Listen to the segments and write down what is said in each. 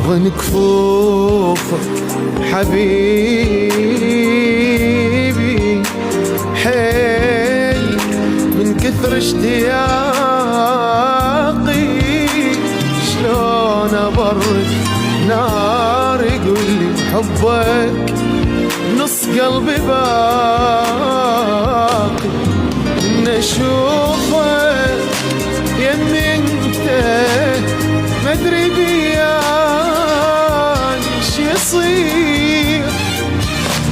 احضن كفوفك حبيبي حيل من كثر اشتياقي، شلون ابرد نار يقولي حبك نص قلبي باقي، ان اشوفك يمي انت مدري بيان ايش يصير،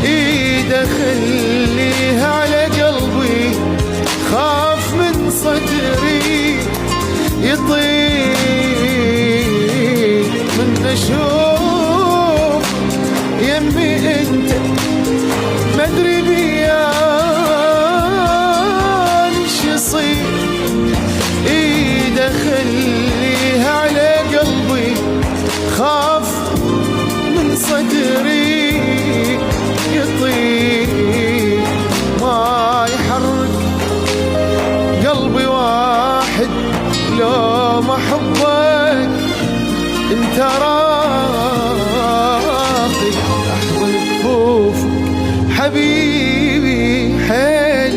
ايده خليها على قلبي خاف من صدري يطير، من اشوف يمي انت مدري بيان ايش يصير، ايده خليها على قلبي خاف من صدري يطير، ما يحرك قلبي واحد لو ما حبك انت راقي، احضن كفوفك حبيبي حيل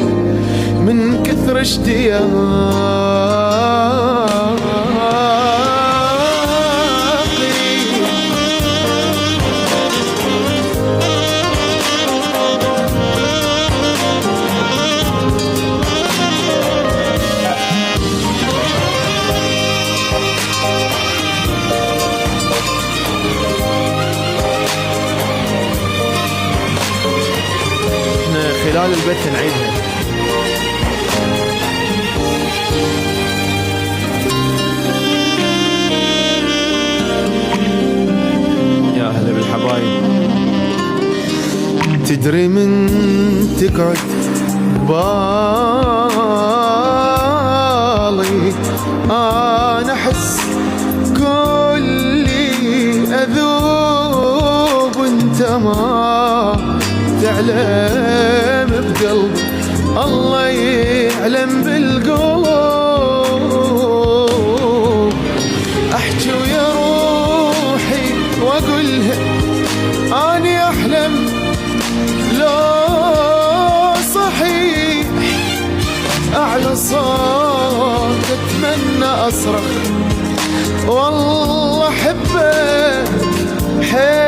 من كثر اشتياقي. احنا خلال البث نعيدها. تدري من تقعد بالي انا احس كلي اذوب، وانت ما تعلم بقلبي الله يعلم بالقلوب، احكي ويا روحي واقولها اني احلم لو صحيح اعلى صوت اتمنى اصرخ والله احبك حيل